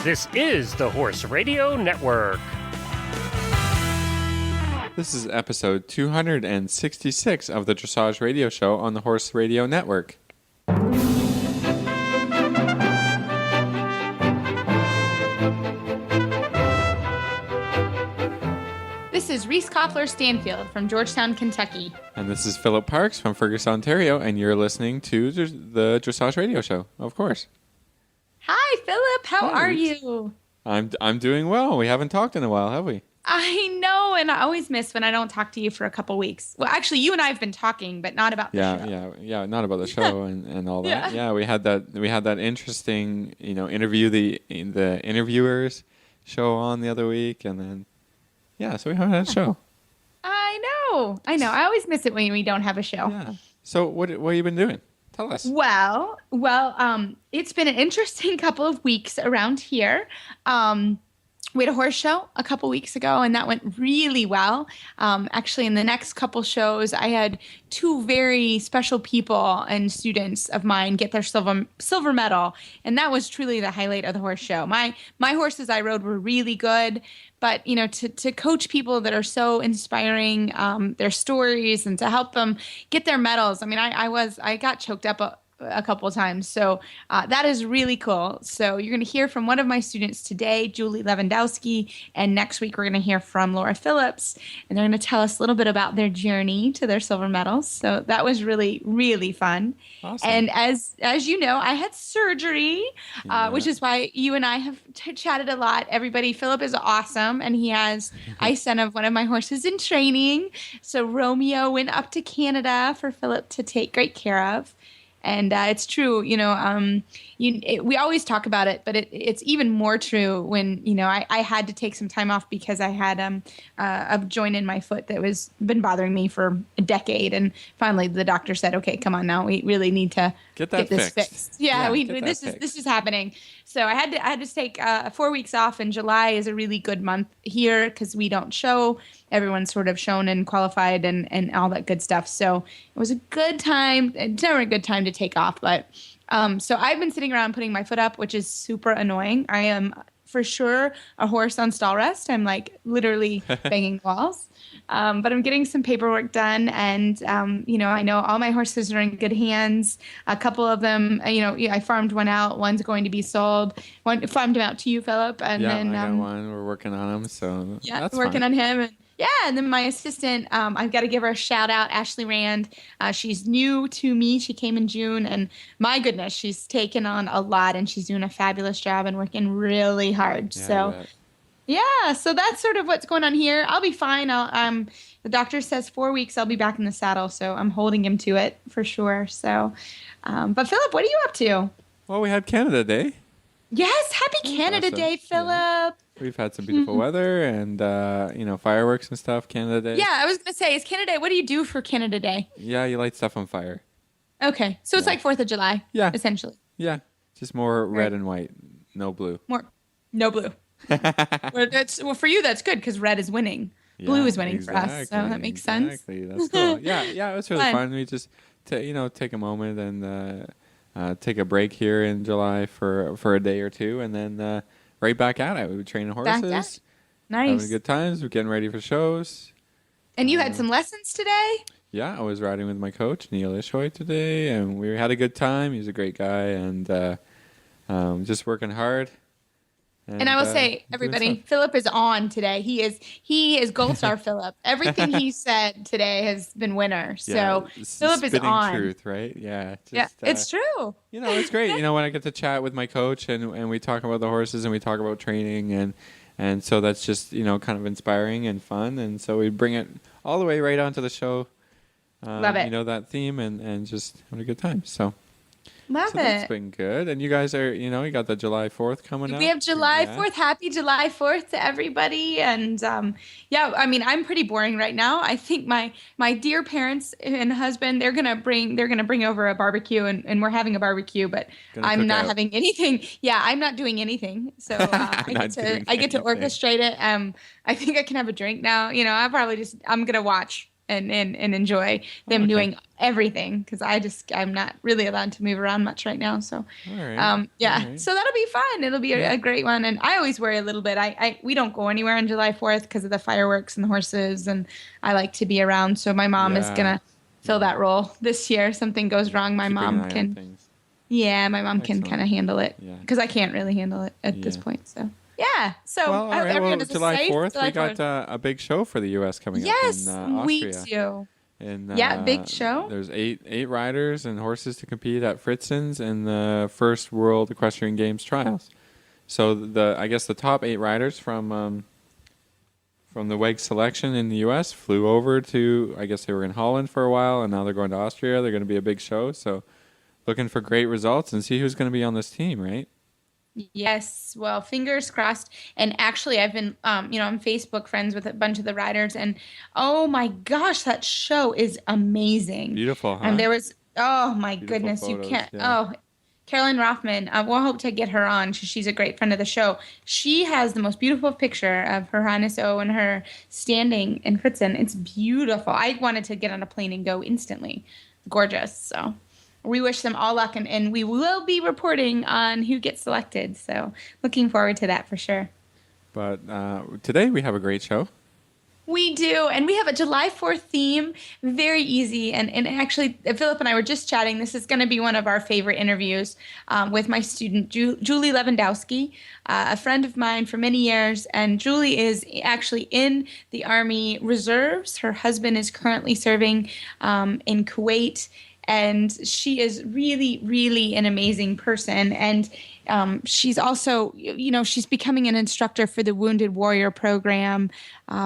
This is the Horse Radio Network. This is episode 266 of the Dressage Radio Show on the Horse Radio Network. This is Reese Koffler-Stanfield from Georgetown, Kentucky. And this is Philip Parks from Fergus, Ontario, and you're listening to the Dressage Radio Show, of course. Hi, Philip. How are you? I'm doing well. We haven't talked in a while, have we? I know, and I always miss when I don't talk to you for a couple weeks. Well, actually, you and I have been talking, but not about the show. Yeah, not about the show and all that. Yeah, we had that interesting, interview the interviewers show on the other week, and then so we haven't had a show. I know. I always miss it when we don't have a show. Yeah. So what have you been doing? Tell us. Well, it's been an interesting couple of weeks around here. We had a horse show a couple weeks ago, and that went really well. Actually, in the next couple shows, I had two very special people and students of mine get their silver medal, and that was truly the highlight of the horse show. My horses I rode were really good, but to coach people that are so inspiring, their stories, and to help them get their medals. I mean, I got choked up a couple of times. So that is really cool. So you're going to hear from one of my students today, Julie Levendosky, and next week we're going to hear from Laura Phillips, and they're going to tell us a little bit about their journey to their silver medals. So that was really, really fun. Awesome. And as you know, I had surgery, which is why you and I have chatted a lot. Everybody, Philip is awesome, and I sent one of my horses in training. So Romeo went up to Canada for Philip to take great care of. And it's true, we always talk about it, but it's even more true when, I had to take some time off because I had a joint in my foot that was been bothering me for a decade. And finally the doctor said, okay, come on now. We really need to get this fixed. Yeah, this is happening. So I had to take 4 weeks off, and July is a really good month here because we don't show. Everyone's sort of shown and qualified and all that good stuff. So it was a good time. It's never a good time to take off, but so I've been sitting around putting my foot up, which is super annoying. I am for sure a horse on stall rest. I'm like literally banging walls. But I'm getting some paperwork done, and I know all my horses are in good hands. A couple of them, I farmed one out. One's going to be sold. One farmed him out to you, Philip, and then I got one. We're working on him, so that's working fine. on him. And then my assistant, I've got to give her a shout out, Ashley Rand. She's new to me. She came in June, and my goodness, she's taken on a lot, and she's doing a fabulous job and working really hard. So that's sort of what's going on here. I'll be fine. The doctor says 4 weeks I'll be back in the saddle, so I'm holding him to it for sure. So, but Philip, what are you up to? Well, we had Canada Day. Yes, happy Canada Day, Philip. Yeah. We've had some beautiful weather and, fireworks and stuff, Canada Day. Yeah, I was going to say, it's Canada Day. What do you do for Canada Day? Yeah, you light stuff on fire. Okay, so it's like 4th of July, essentially. Yeah, just more red and white, no blue. No blue. Well, for you, that's good because red is winning. Blue is winning for us, so that makes sense. Exactly, that's cool. Yeah, it was really fun. We just, take a moment and take a break here in July for a day or two, and then right back at it. We were training horses. Nice. Having good times. We're getting ready for shows. And you had some lessons today? Yeah, I was riding with my coach, Neil Ishoy, today, and we had a good time. He's a great guy, and just working hard. And I will say, everybody, Philip is on today. He is Gold Star Philip. Everything he said today has been winner. So Philip is on. Truth, right? Yeah. It's true. It's great. When I get to chat with my coach and we talk about the horses and we talk about training and so that's just, kind of inspiring and fun. And so we bring it all the way right onto the show. Love it. That theme and just having a good time. So Love it. That's been good. And you guys are, you got the July 4th coming up. We have July 4th. Happy July 4th to everybody. And I'm pretty boring right now. I think my dear parents and husband, they're gonna bring over a barbecue and we're having a barbecue, but I'm not having anything. Yeah, I'm not doing anything. So I get to orchestrate it. I think I can have a drink now. I'm gonna watch and enjoy them doing everything, because I'm not really allowed to move around much right now. So, All right. yeah, All right. so that'll be fun. It'll be a great one. And I always worry a little bit. We don't go anywhere on July 4th because of the fireworks and the horses, and I like to be around. So my mom is gonna fill that role this year. Something goes wrong, my mom can. Yeah, my mom can kind of handle it because I can't really handle it at this point. So. Yeah. So well, I hope everyone is July safe. 4th, July we got a big show for the U.S. coming up in Austria. We do. And, big show. There's eight riders and horses to compete at Fritzen's in the first World Equestrian Games trials. So I guess the top 8 riders from the WEG selection in the U.S. flew over to, I guess they were in Holland for a while, and now they're going to Austria. They're going to be a big show. So looking for great results and see who's going to be on this team, right? Yes. Well, fingers crossed. And actually, I've been, on Facebook friends with a bunch of the riders, and oh my gosh, that show is amazing. Beautiful, huh? And there was, oh my goodness, photos, you can't. Yeah. Oh, Caroline Rothman. We'll hope to get her on. She's a great friend of the show. She has the most beautiful picture of Her Highness O and her standing in Fritzen. It's beautiful. I wanted to get on a plane and go instantly. Gorgeous. So. We wish them all luck, and we will be reporting on who gets selected. So looking forward to that for sure. But today we have a great show. We do, and we have a July 4th theme. Very easy, and actually, Philip and I were just chatting. This is going to be one of our favorite interviews with my student, Julie Levendosky, a friend of mine for many years. And Julie is actually in the Army Reserves. Her husband is currently serving in Kuwait. And she is really, really an amazing person. And she's also, she's becoming an instructor for the Wounded Warrior program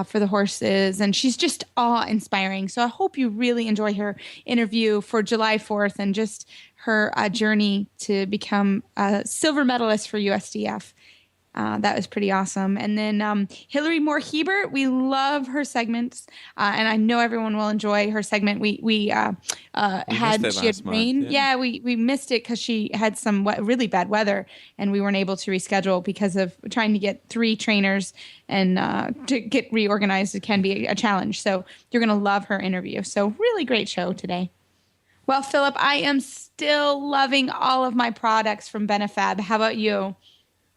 for the horses. And she's just awe-inspiring. So I hope you really enjoy her interview for July 4th and just her journey to become a silver medalist for USDF. That was pretty awesome. And then Hilary Moore-Hebert, we love her segments, and I know everyone will enjoy her segment. We had rain. Yeah, we missed it because she had some really bad weather, and we weren't able to reschedule because of trying to get 3 trainers and to get reorganized. It can be a challenge. So you're going to love her interview. So really great show today. Well, Philip, I am still loving all of my products from Benefab. How about you?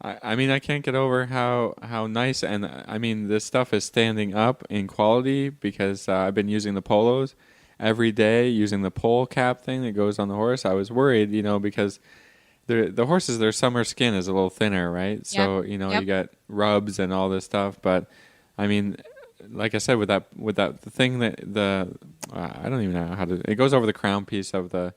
I mean, I can't get over how nice, and I mean, this stuff is standing up in quality because I've been using the polos every day, using the pole cap thing that goes on the horse. I was worried, because the horses, their summer skin is a little thinner, right? So, you got rubs and all this stuff. But, I mean, like I said, with that thing that I don't even know how to, it goes over the crown piece of the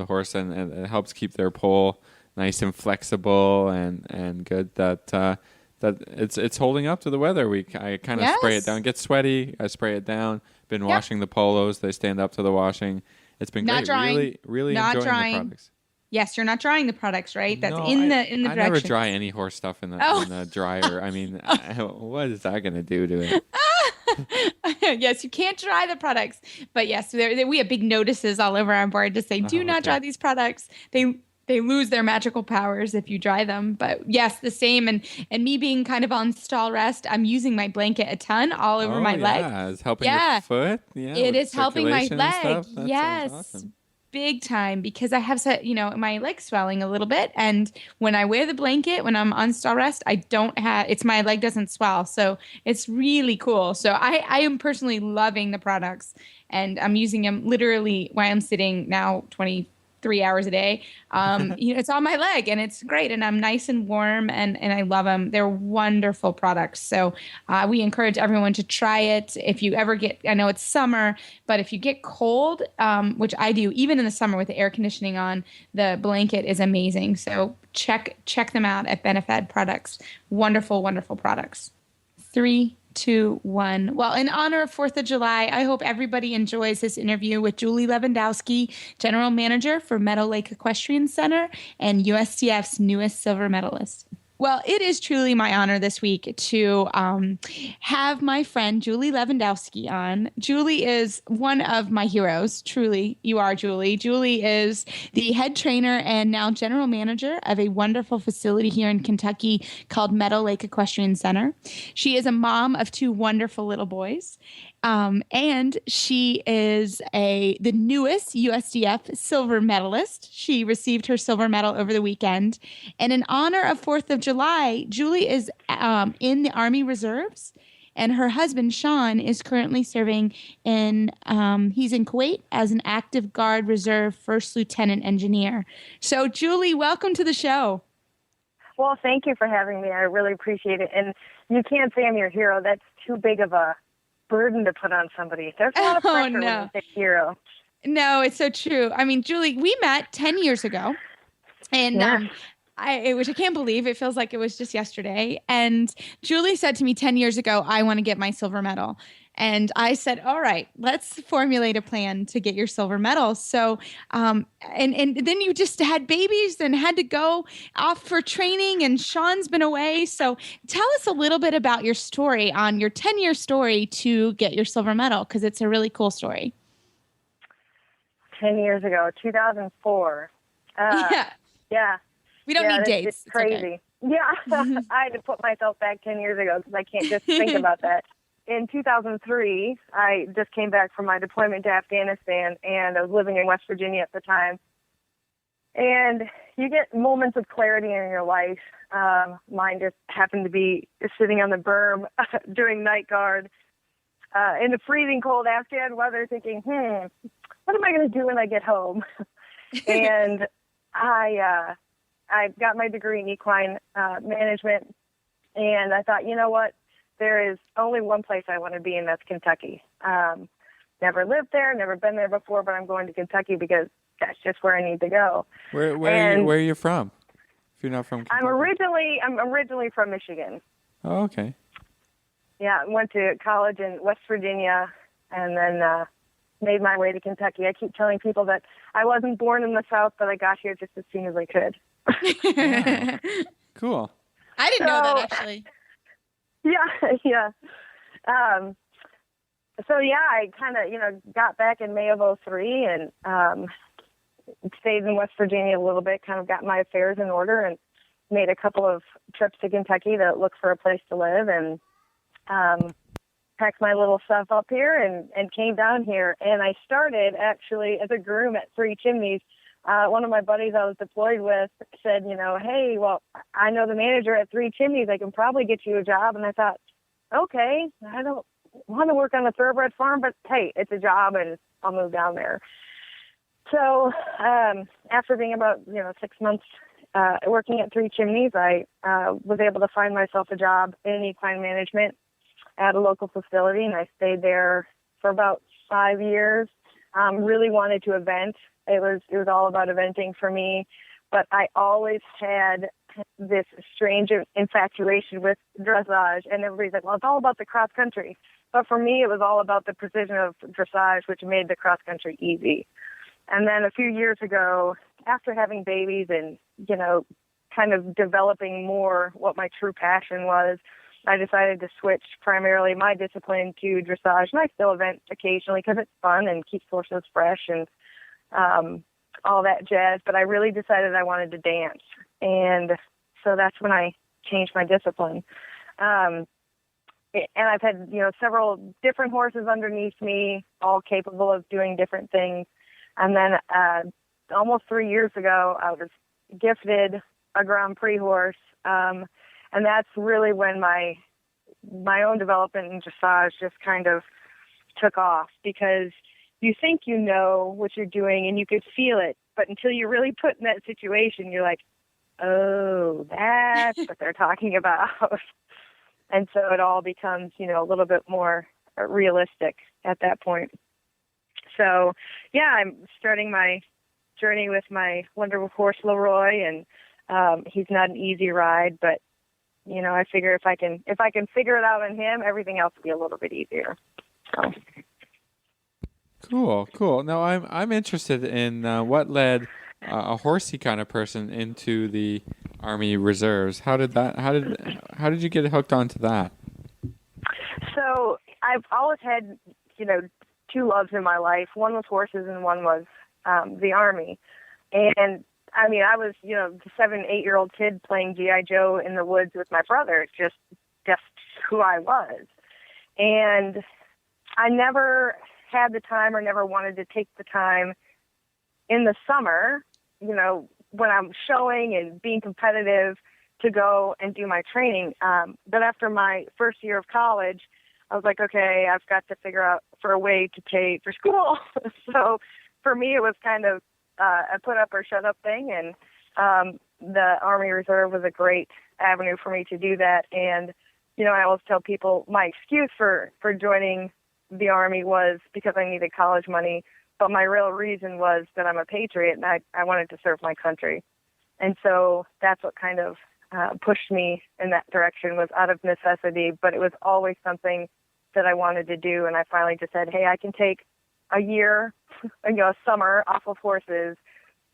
horse, and it helps keep their pole nice and flexible and good. That it's holding up to the weather. I kind of spray it down. It gets sweaty. I spray it down. Been washing the polos. They stand up to the washing. It's been great. Really, really enjoying the products. Yes, you're not drying the products, right? That's in the direction. I never dry any horse stuff in the dryer. I mean, what is that going to do to it? Yes, you can't dry the products. But yes, we have big notices all over our board to say, do not dry these products. They lose their magical powers if you dry them. But yes, the same. And me being kind of on stall rest, I'm using my blanket a ton all over my leg. Yeah, it's helping your foot. Yeah, it is helping my leg. Yes, awesome. Big time, because I have my leg swelling a little bit. And when I wear the blanket, when I'm on stall rest, my leg doesn't swell. So it's really cool. So I am personally loving the products, and I'm using them literally while I'm sitting now 23 hours a day. It's on my leg, and it's great, and I'm nice and warm, and I love them. They're wonderful products. So we encourage everyone to try it. If you ever I know it's summer, but if you get cold, which I do, even in the summer with the air conditioning on, the blanket is amazing. So check them out at Benefab Products. Wonderful, wonderful products. 3, 2, 1. Well, in honor of 4th of July, I hope everybody enjoys this interview with Julie Levendosky, General Manager for Meadow Lake Equestrian Center and USDF's newest silver medalist. Well, it is truly my honor this week to have my friend Julie Levendosky on. Julie is one of my heroes. Truly, you are, Julie. Julie is the head trainer and now general manager of a wonderful facility here in Kentucky called Meadow Lake Equestrian Center. She is a mom of 2 wonderful little boys. And she is the newest USDF silver medalist. She received her silver medal over the weekend. And in honor of 4th of July, Julie is in the Army Reserves. And her husband, Sean, is currently serving he's in Kuwait as an active guard reserve first lieutenant engineer. So, Julie, welcome to the show. Well, thank you for having me. I really appreciate it. And you can't say I'm your hero. That's too big of a burden to put on somebody. There's a lot of pressure when you say hero. No, it's so true. I mean, Julie, we met 10 years ago. And which I can't believe. It feels like it was just yesterday. And Julie said to me 10 years ago, I want to get my silver medal. And I said, all right, let's formulate a plan to get your silver medal. So, and then you just had babies and had to go off for training, and Sean's been away. So tell us a little bit about your story, on your 10-year story to get your silver medal, because it's a really cool story. 10 years ago, 2004. Yeah. We don't need dates. It's crazy. Okay. Yeah. I had to put myself back 10 years ago because I can't just think about that. In 2003, I just came back from my deployment to Afghanistan, and I was living in West Virginia at the time. And you get moments of clarity in your life. Mine just happened to be sitting on the berm doing night guard in the freezing cold Afghan weather, thinking, what am I going to do when I get home? And I got my degree in equine management, and I thought, you know what? There is only one place I want to be, and that's Kentucky. Never lived there, never been there before, but I'm going to Kentucky because that's just where I need to go. Where are you from? If you're not from Kentucky. I'm originally from Michigan. Oh, okay. Yeah, went to college in West Virginia, and then made my way to Kentucky. I keep telling people that I wasn't born in the South, but I got here just as soon as I could. Wow. Cool. I didn't know that, actually. Yeah. I kind of, got back in May of 2003 and stayed in West Virginia a little bit, kind of got my affairs in order and made a couple of trips to Kentucky to look for a place to live, and packed my little stuff up here and came down here. And I started actually as a groom at Three Chimneys. One of my buddies I was deployed with said, hey, well, I know the manager at Three Chimneys. I can probably get you a job. And I thought, okay, I don't want to work on the thoroughbred farm, but hey, it's a job and I'll move down there. So after being about 6 months working at Three Chimneys, I was able to find myself a job in equine management at a local facility, and I stayed there for about 5 years. Really wanted to event. It was all about eventing for me, but I always had this strange infatuation with dressage, and everybody's like, well, it's all about the cross country. But for me, it was all about the precision of dressage, which made the cross country easy. And then a few years ago, after having babies and, kind of developing more what my true passion was, I decided to switch primarily my discipline to dressage. And I still event occasionally because it's fun and keeps horses fresh and all that jazz. But I really decided I wanted to dance. And so that's when I changed my discipline. And I've had, several different horses underneath me, all capable of doing different things. And then almost 3 years ago, I was gifted a Grand Prix horse. And that's really when my own development in dressage just kind of took off, because you think you know what you're doing and you could feel it, but until you're really put in that situation, you're like, oh, that's what they're talking about. And so it all becomes, a little bit more realistic at that point. So, yeah, I'm starting my journey with my wonderful horse, Leroy, and he's not an easy ride, but I figure if I can figure it out on him, everything else will be a little bit easier. So. Cool. Now I'm interested in what led a horsey kind of person into the Army Reserves. How did you get hooked onto that? So I've always had two loves in my life. One was horses and one was the Army. And I mean, I was, the 7-8-year-old kid playing G.I. Joe in the woods with my brother. Just who I was. And I never had the time or never wanted to take the time in the summer, you know, when I'm showing and being competitive, to go and do my training. But after my first year of college, I was like, okay, I've got to figure out for a way to pay for school. So for me, it was kind of a put up or shut up thing. And the Army Reserve was a great avenue for me to do that. And, you know, I always tell people my excuse for joining the Army was because I needed college money. But my real reason was that I'm a patriot and I wanted to serve my country. And so that's what kind of pushed me in that direction, was out of necessity, but it was always something that I wanted to do. And I finally just said, hey, I can take a year, you know, a summer off of horses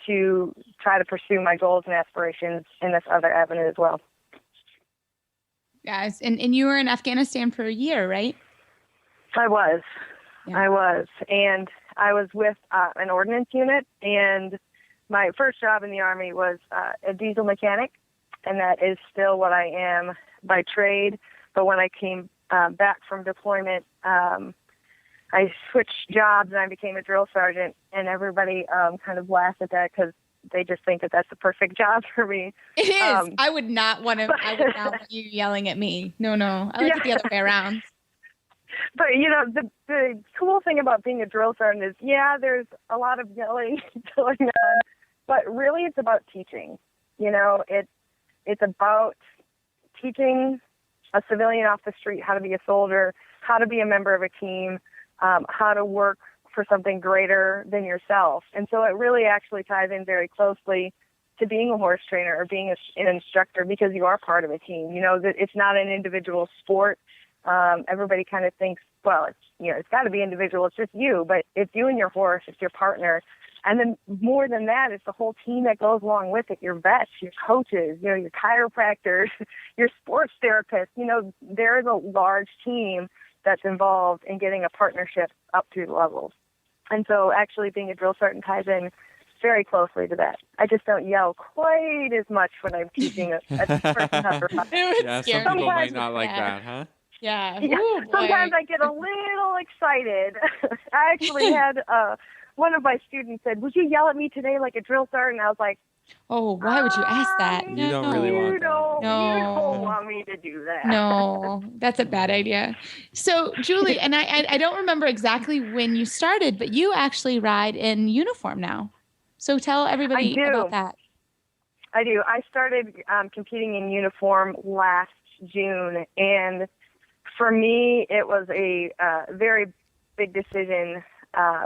to try to pursue my goals and aspirations in this other avenue as well. Yes. And you were in Afghanistan for a year, right? I was. Yeah. I was. And I was with an ordnance unit, and my first job in the Army was a diesel mechanic, and that is still what I am by trade. But when I came back from deployment, I switched jobs and I became a drill sergeant, and everybody kind of laughs at that because they just think that that's the perfect job for me. It is. I would not want you yelling at me. No. I like it the other way around. But, you know, the cool thing about being a drill sergeant is, yeah, there's a lot of yelling going on, but really it's about teaching. You know, it's about teaching a civilian off the street how to be a soldier, how to be a member of a team, how to work for something greater than yourself. And so it really actually ties in very closely to being a horse trainer or being an instructor, because you are part of a team. You know, that it's not an individual sport. Everybody kind of thinks, well, it's got to be individual. It's just you, but it's you and your horse. It's your partner. And then more than that, it's the whole team that goes along with it. Your vets, your coaches, you know, your chiropractors, your sports therapists. You know, there is a large team that's involved in getting a partnership up through the levels. And so actually being a drill sergeant ties in very closely to that. I just don't yell quite as much when I'm teaching a person how to run. Yeah, some people might not like that, huh? Yeah. Yeah. Ooh, Sometimes I get a little excited. I actually had one of my students said, "Would you yell at me today like a drill sergeant?" And I was like, oh, why would you ask that? You don't really want that. You don't want me to do that. No, that's a bad idea. So, Julie, and I don't remember exactly when you started, but you actually ride in uniform now. So tell everybody about that. I do. I started competing in uniform last June, and for me, it was a very big decision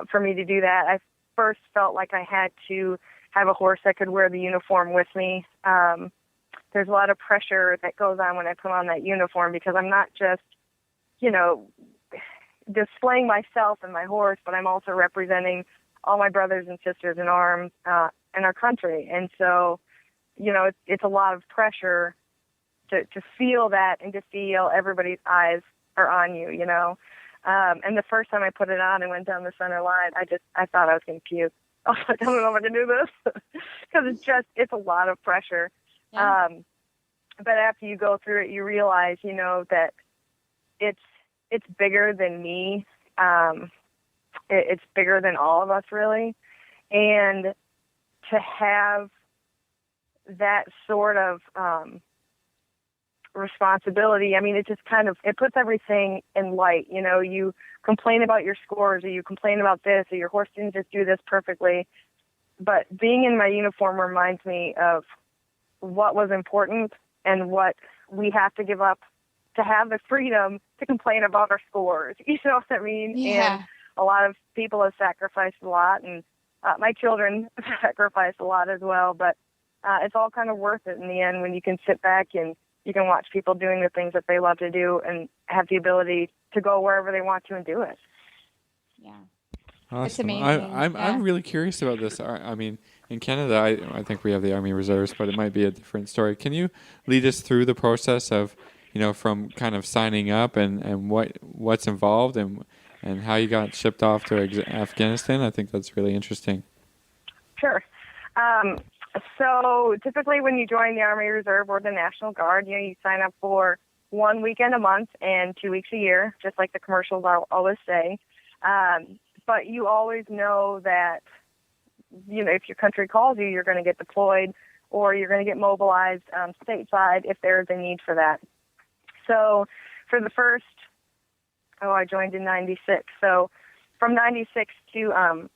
for me to do that. I first felt like I had to have a horse that could wear the uniform with me. There's a lot of pressure that goes on when I put on that uniform, because I'm not just, you know, displaying myself and my horse, but I'm also representing all my brothers and sisters in arms in our country. And so, you know, it's a lot of pressure to feel that and to feel everybody's eyes are on you, you know. And the first time I put it on and went down the center line, I thought I was going to puke. I was like, I don't know if I can do this, because it's a lot of pressure. Yeah. But after you go through it, you realize, you know, that it's bigger than me. It's bigger than all of us, really. And to have that sort of responsibility, I mean, it just kind of, it puts everything in light. You know, you complain about your scores, or you complain about this, or your horse didn't just do this perfectly. But being in my uniform reminds me of what was important and what we have to give up to have the freedom to complain about our scores. You know what I mean? Yeah. And a lot of people have sacrificed a lot, and my children sacrificed a lot as well. But it's all kind of worth it in the end when you can sit back and you can watch people doing the things that they love to do and have the ability to go wherever they want to and do it. Yeah. Awesome. It's amazing. I'm really curious about this. I mean, in Canada, I think we have the Army Reserves, but it might be a different story. Can you lead us through the process of, you know, from kind of signing up and what's involved and how you got shipped off to Afghanistan? I think that's really interesting. Sure. So typically when you join the Army Reserve or the National Guard, you know, you sign up for 1 weekend a month and 2 weeks a year, just like the commercials always say. But you always know that, if your country calls you, you're going to get deployed or you're going to get mobilized stateside if there's a need for that. So for the first, I joined in 96. So from 96 to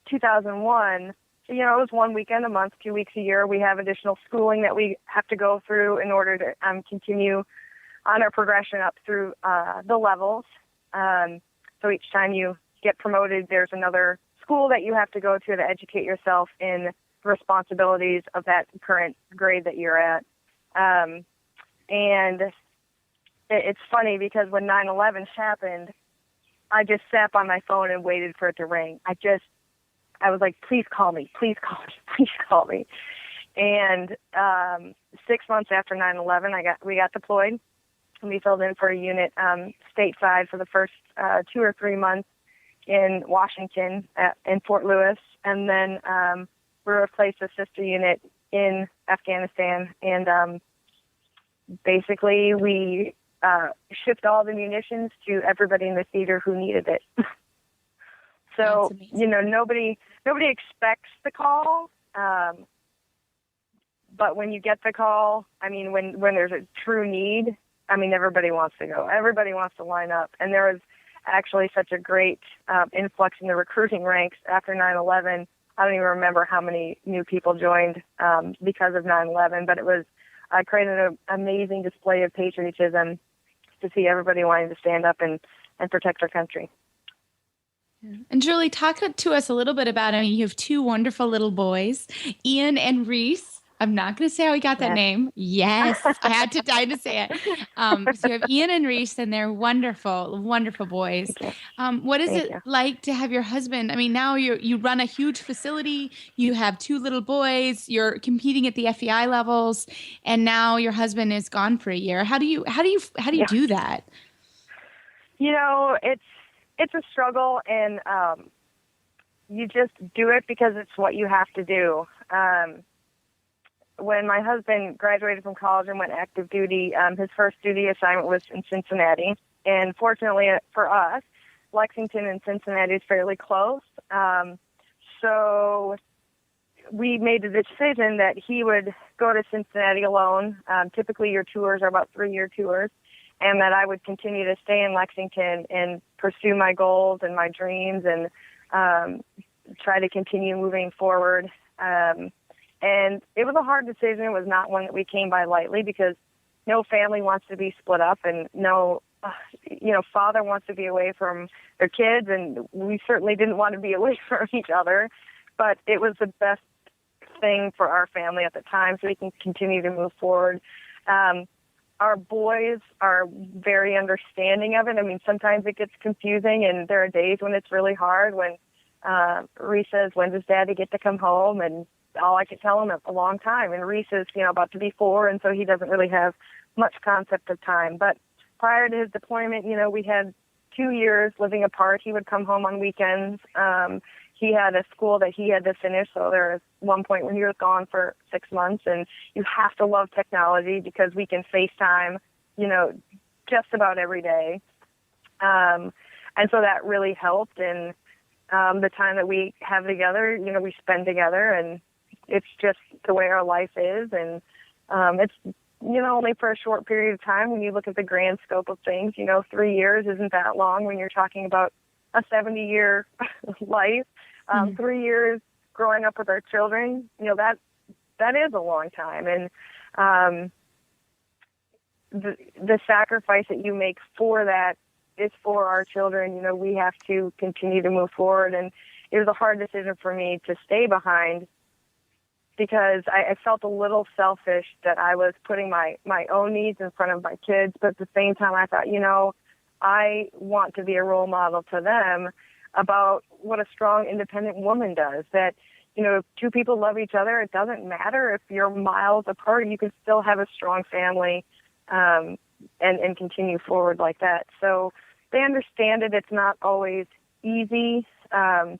2001, it was 1 weekend a month, 2 weeks a year. We have additional schooling that we have to go through in order to continue on our progression up through the levels. So each time you get promoted, there's another school that you have to go to educate yourself in the responsibilities of that current grade that you're at. And it's funny because when 9/11 happened, I just sat on my phone and waited for it to ring. I was like, please call me, please call me, please call me. And 6 months after 9/11, we got deployed, and we filled in for a unit stateside for the first 2 or 3 months in Washington in Fort Lewis, and then we replaced a sister unit in Afghanistan, and basically we shipped all the munitions to everybody in the theater who needed it. So, nobody expects the call, but when you get the call, when there's a true need, everybody wants to go. Everybody wants to line up. And there was actually such a great influx in the recruiting ranks after 9/11. I don't even remember how many new people joined because of 9/11, but it was created an amazing display of patriotism to see everybody wanting to stand up and protect our country. And Julie, talk to us a little bit about, you have 2 wonderful little boys, Ian and Reese. I'm not going to say how he got that name. Yes, I had to die to say it. So you have Ian and Reese, and they're wonderful, wonderful boys. What is it like to have your husband? Now you run a huge facility. You have 2 little boys. You're competing at the FEI levels, and now your husband is gone for a year. How do you do that? It's a struggle, and you just do it because it's what you have to do. When my husband graduated from college and went active duty, his first duty assignment was in Cincinnati. And fortunately for us, Lexington and Cincinnati is fairly close. So we made the decision that he would go to Cincinnati alone. Typically your tours are about 3-year tours. And that I would continue to stay in Lexington and pursue my goals and my dreams and try to continue moving forward. And it was a hard decision. It was not one that we came by lightly because no family wants to be split up, and no, father wants to be away from their kids, and we certainly didn't want to be away from each other. But it was the best thing for our family at the time, so we can continue to move forward. Our boys are very understanding of it. Sometimes it gets confusing, and there are days when it's really hard when Reese says, when does Daddy get to come home? And all I could tell him a long time. And Reese is, about to be 4, and so he doesn't really have much concept of time. But prior to his deployment, we had 2 years living apart. He would come home on weekends. He had a school that he had to finish, so there was one point when he was gone for 6 months. And you have to love technology because we can FaceTime, just about every day. And so that really helped. And the time that we have together, we spend together, and it's just the way our life is. And it's, only for a short period of time when you look at the grand scope of things. 3 years isn't that long when you're talking about a 70-year life. 3 years growing up with our children, that is a long time. And the sacrifice that you make for that is for our children. We have to continue to move forward. And it was a hard decision for me to stay behind because I felt a little selfish that I was putting my own needs in front of my kids. But at the same time, I thought, I want to be a role model to them about what a strong, independent woman does. That, if 2 people love each other, it doesn't matter if you're miles apart, you can still have a strong family and continue forward like that. So they understand it. It's not always easy. Ian,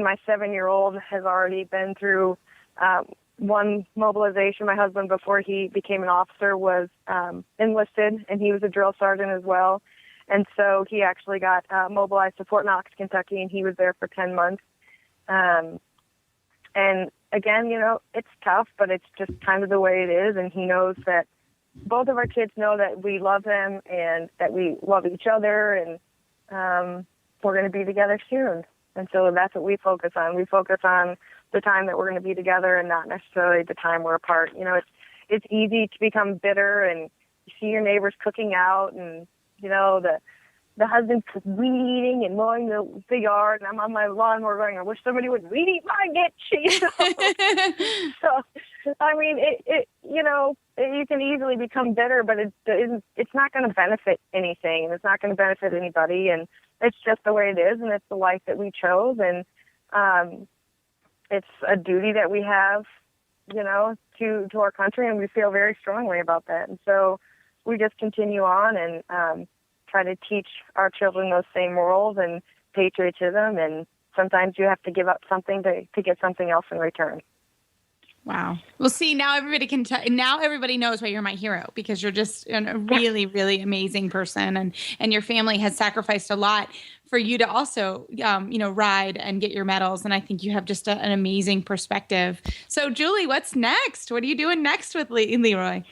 my 7-year-old, has already been through one mobilization, my husband, before he became an officer, was enlisted, and he was a drill sergeant as well. And so he actually got mobilized to Fort Knox, Kentucky, and he was there for 10 months. And again, you know, it's tough, but it's just kind of the way it is. And he knows that both of our kids know that we love them and that we love each other, and we're going to be together soon. And so that's what we focus on. We focus on the time that we're going to be together and not necessarily the time we're apart. You know, it's easy to become bitter, and you see your neighbors cooking out, and, you know, the husband's weed eating and mowing the yard, and I'm on my lawnmower going, I wish somebody would weed eat my ditch. You know? So, I mean, it you know, you can easily become bitter, but it's not going to benefit anything, and it's not going to benefit anybody, and it's just the way it is, and it's the life that we chose, and it's a duty that we have, you know, to our country, and we feel very strongly about that. And so we just continue on and try to teach our children those same morals and patriotism, and sometimes you have to give up something to get something else in return. Wow. Well, see, now everybody knows why you're my hero, because you're just a really, really amazing person, and your family has sacrificed a lot for you to also, you know, ride and get your medals. And I think you have just an amazing perspective. So, Julie, what's next? What are you doing next with Leroy?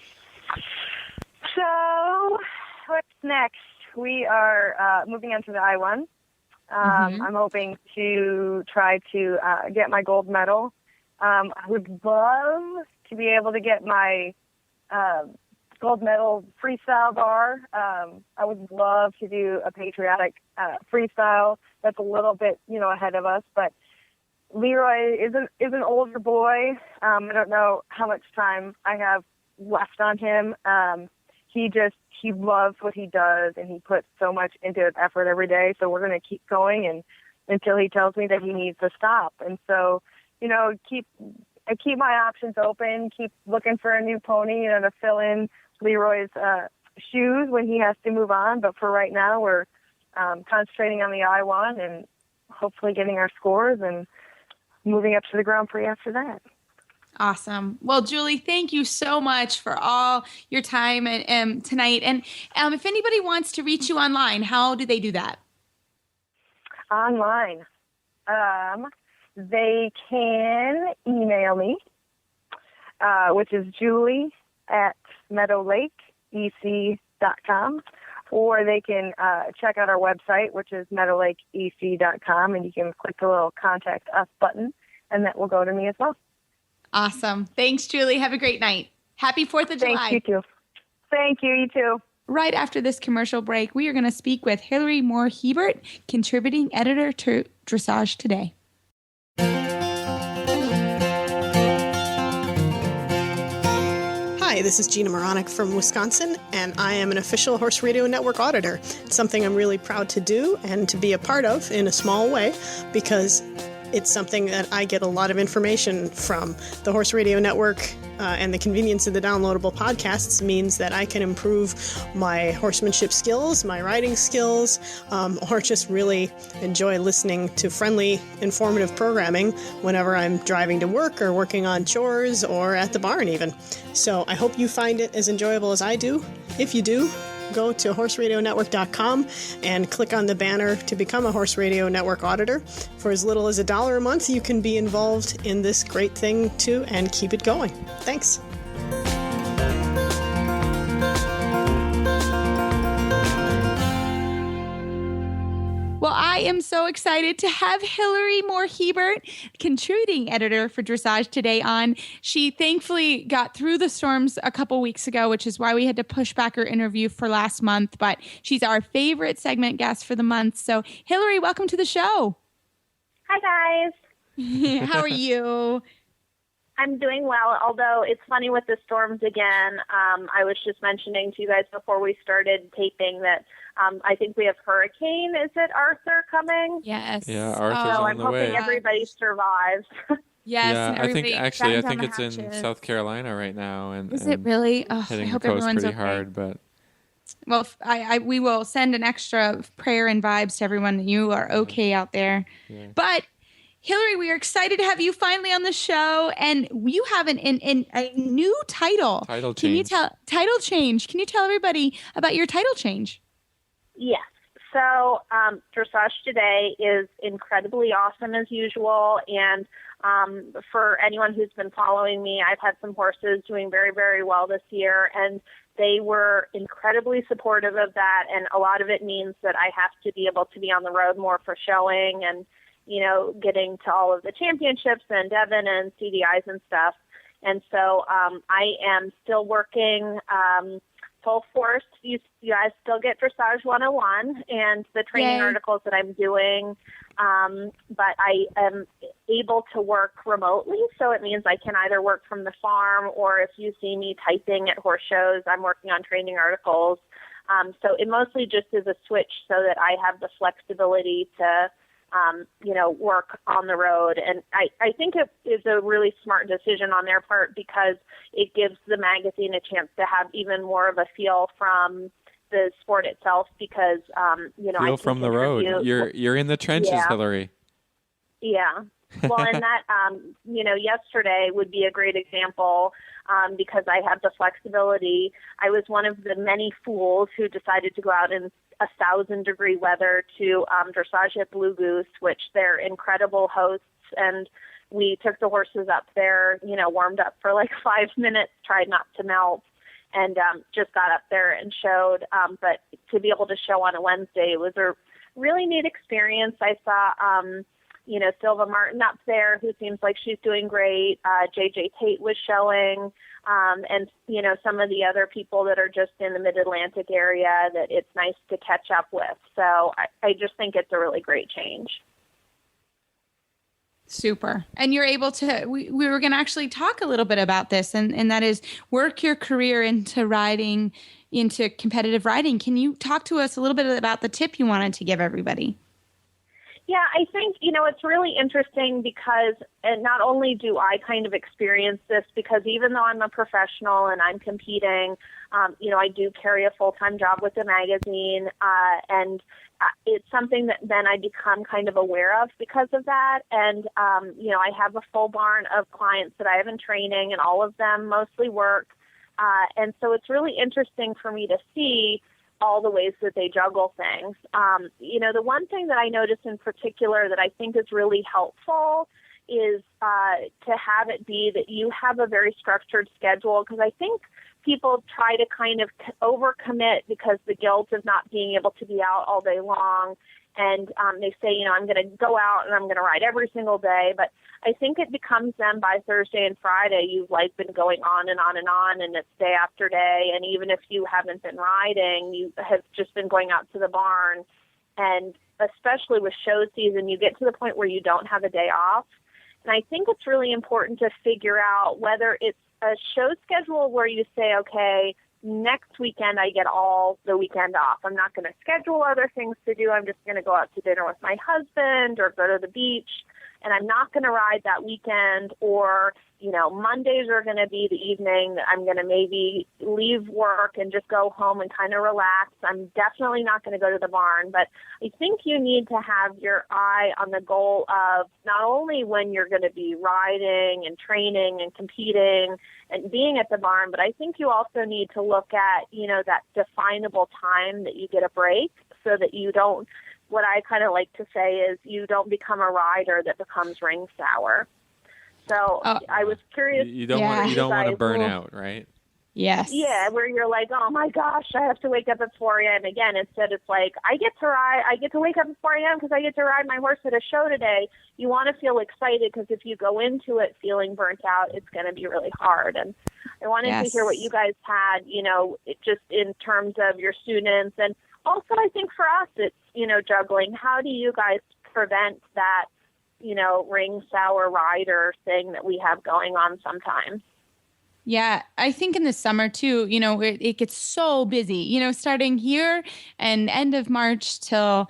So, what's next? We are moving on to the I-1. I'm hoping to try to get my gold medal. I would love to be able to get my gold medal freestyle bar. I would love to do a patriotic freestyle. That's a little bit, you know, ahead of us. But Leroy is an older boy. I don't know how much time I have left on him. He loves what he does, and he puts so much into his effort every day. So we're going to keep going and until he tells me that he needs to stop. And so, you know, I keep my options open, keep looking for a new pony, you know, to fill in Leroy's shoes when he has to move on. But for right now, we're concentrating on the I-1 and hopefully getting our scores and moving up to the Grand Prix after that. Awesome. Well, Julie, thank you so much for all your time tonight. And if anybody wants to reach you online, how do they do that? Online. They can email me, which is julie@meadowlakeec.com, or they can check out our website, which is meadowlakeec.com, and you can click the little Contact Us button, and that will go to me as well. Awesome. Thanks, Julie. Have a great night. Happy 4th of July. Thank you, too. Thank you. You too. Right after this commercial break, we are going to speak with Hilary Moore-Hebert, contributing editor to Dressage Today. Hi, this is Gina Moronic from Wisconsin, and I am an official Horse Radio Network auditor. It's something I'm really proud to do and to be a part of in a small way, because it's something that I get a lot of information from. The Horse Radio Network and the convenience of the downloadable podcasts means that I can improve my horsemanship skills, my riding skills, or just really enjoy listening to friendly, informative programming whenever I'm driving to work or working on chores or at the barn even. So I hope you find it as enjoyable as I do. If you do, go to horseradionetwork.com and click on the banner to become a Horse Radio Network auditor. For as little as $1 a month, you can be involved in this great thing too and keep it going. Thanks. Well, I am so excited to have Hilary Moore-Hebert, contributing editor for Dressage Today, on. She thankfully got through the storms a couple weeks ago, which is why we had to push back her interview for last month. But she's our favorite segment guest for the month. So, Hilary, welcome to the show. Hi, guys. How are you? I'm doing well, although it's funny with the storms again. I was just mentioning to you guys before we started taping that I think we have hurricane. Is it Arthur coming? Yes. Yeah, Arthur's So on I'm the hoping way. everybody survives. Yes. Yeah, and I think everybody I think batten it's down the in hatches. South Carolina right now, and Is it really? Oh, I hitting hope the coast everyone's pretty okay. hard. But Well, we will send an extra prayer and vibes to everyone that you are okay out there. yeah. But Hilary, we are excited to have you finally on the show, and you have a new title. Title change. Can you title change? Can you tell everybody about your title change? Yes. So Dressage today is incredibly awesome as usual, and for anyone who's been following me, I've had some horses doing very, very well this year, and they were incredibly supportive of that, and a lot of it means that I have to be able to be on the road more for showing and, getting to all of the championships and Devon and CDIs and stuff. And so I am still working full force. You guys still get Dressage 101 and the training Yay. articles that I'm doing, but I am able to work remotely, so it means I can either work from the farm, or if you see me typing at horse shows, I'm working on training articles. So it mostly just is a switch so that I have the flexibility to work on the road. And I think it is a really smart decision on their part, because it gives the magazine a chance to have even more of a feel from the sport itself, because, Feel from the road. You're in the trenches, Yeah. Hilary. Yeah. Well, and that, yesterday would be a great example, because I have the flexibility. I was one of the many fools who decided to go out in 1,000-degree weather to Dressage at Blue Goose, which they're incredible hosts. And we took the horses up there, warmed up for like 5 minutes, tried not to melt, and just got up there and showed. But to be able to show on a Wednesday was a really neat experience. I saw, Silva Martin up there, who seems like she's doing great. JJ Tate was showing, and, some of the other people that are just in the Mid-Atlantic area that it's nice to catch up with. So I just think it's a really great change. Super. And you're able to, we were going to actually talk a little bit about this, and that is work your career into competitive riding. Can you talk to us a little bit about the tip you wanted to give everybody? Yeah, I think, it's really interesting because not only do I kind of experience this, because even though I'm a professional and I'm competing, I do carry a full-time job with the magazine, and it's something that then I become kind of aware of because of that. And, I have a full barn of clients that I have in training, and all of them mostly work. And so it's really interesting for me to see all the ways that they juggle things. The one thing that I notice in particular that I think is really helpful is to have it be that you have a very structured schedule, because I think people try to kind of overcommit because the guilt of not being able to be out all day long. And they say, I'm going to go out and I'm going to ride every single day. But I think it becomes then by Thursday and Friday, you've been going on and on and on, and it's day after day. And even if you haven't been riding, you have just been going out to the barn. And especially with show season, you get to the point where you don't have a day off. And I think it's really important to figure out whether it's a show schedule where you say, okay, next weekend I get all the weekend off. I'm not going to schedule other things to do. I'm just going to go out to dinner with my husband or go to the beach, and I'm not going to ride that weekend. Or, Mondays are going to be the evening that I'm going to maybe leave work and just go home and kind of relax. I'm definitely not going to go to the barn. But I think you need to have your eye on the goal of not only when you're going to be riding and training and competing and being at the barn, but I think you also need to look at, that definable time that you get a break, so that you don't, what I kind of like to say is, you don't become a rider that becomes ring sour. So I was curious. You don't want to burn out, right? Yes. Yeah, where you're like, oh my gosh, I have to wake up at 4 a.m. again. Instead, it's like, I get to wake up at 4 a.m. because I get to ride my horse at a show today. You want to feel excited, because if you go into it feeling burnt out, it's going to be really hard. And I wanted to hear what you guys had, just in terms of your students. And also, I think for us, it's, juggling. How do you guys prevent that, ring sour rider thing that we have going on sometimes? Yeah, I think in the summer too, it gets so busy, starting here and end of March till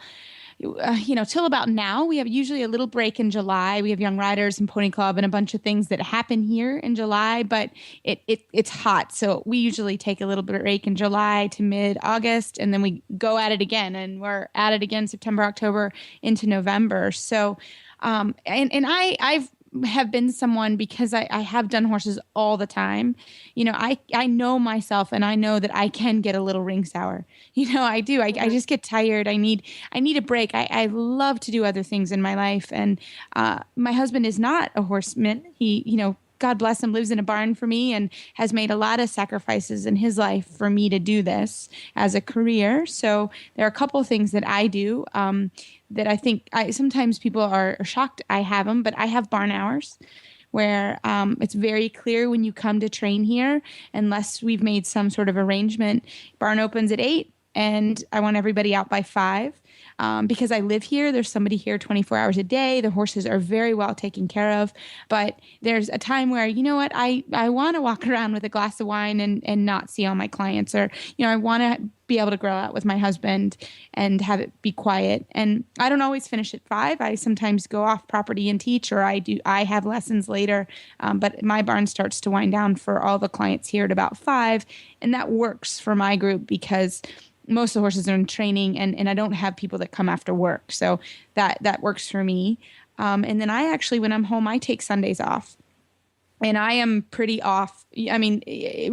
about now. We have usually a little break in July. We have Young Riders and Pony Club and a bunch of things that happen here in July, but it's hot. So we usually take a little bit of break in July to mid-August, and then we go at it again, and we're at it again September, October into November. So And I have been someone, because I have done horses all the time. I know myself, and I know that I can get a little ring sour. I do. I just get tired. I need a break. I love to do other things in my life. And my husband is not a horseman. He, God bless him, lives in a barn for me and has made a lot of sacrifices in his life for me to do this as a career. So there are a couple of things that I do that I think sometimes people are shocked I have them, but I have barn hours where it's very clear when you come to train here, unless we've made some sort of arrangement, barn opens at 8 and I want everybody out by 5. Because I live here, there's somebody here 24 hours a day. The horses are very well taken care of. But there's a time where, I want to walk around with a glass of wine and not see all my clients. Or, I want to be able to grill out with my husband and have it be quiet. And I don't always finish at 5. I sometimes go off property and teach, or I have lessons later. But my barn starts to wind down for all the clients here at about 5. And that works for my group because most of the horses are in training, and I don't have people that come after work. So that works for me. And then I actually, when I'm home, I take Sundays off. And I am pretty off. I mean,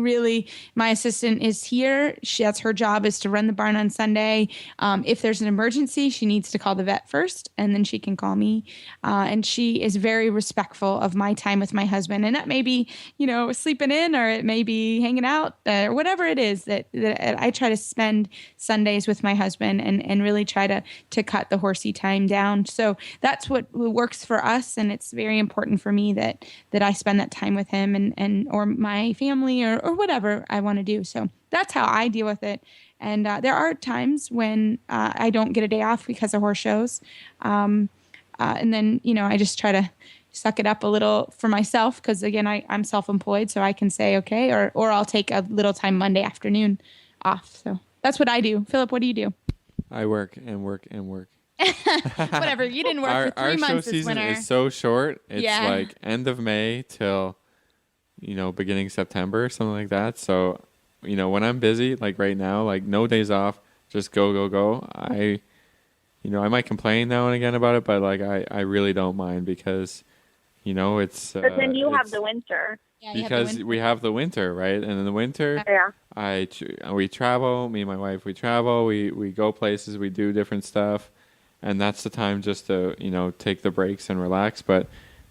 really, my assistant is here. That's her job, is to run the barn on Sunday. If there's an emergency, she needs to call the vet first, and then she can call me. And she is very respectful of my time with my husband. And that may be, sleeping in, or it may be hanging out, or whatever it is that I try to spend Sundays with my husband and really try to cut the horsey time down. So that's what works for us. And it's very important for me that I spend that time with him and or my family or whatever I want to do. So that's how I deal with it. And there are times when I don't get a day off because of horse shows. And then, I just try to suck it up a little for myself because, again, I'm self-employed, so I can say, okay, or I'll take a little time Monday afternoon off. So that's what I do. Philip, what do you do? I work and work and work. Whatever. You didn't work for 3 months this winter. Our show season is so short. It's Yeah. like end of May till, beginning September, something like that. So, when I'm busy, like right now, like no days off, just go. I might complain now and again about it, but like I really don't mind because, it's. But then you have the winter. Yeah, because we have the winter, right? And in the winter, we travel. Me and my wife, we travel. We go places. We do different stuff. And that's the time just to, take the breaks and relax. But,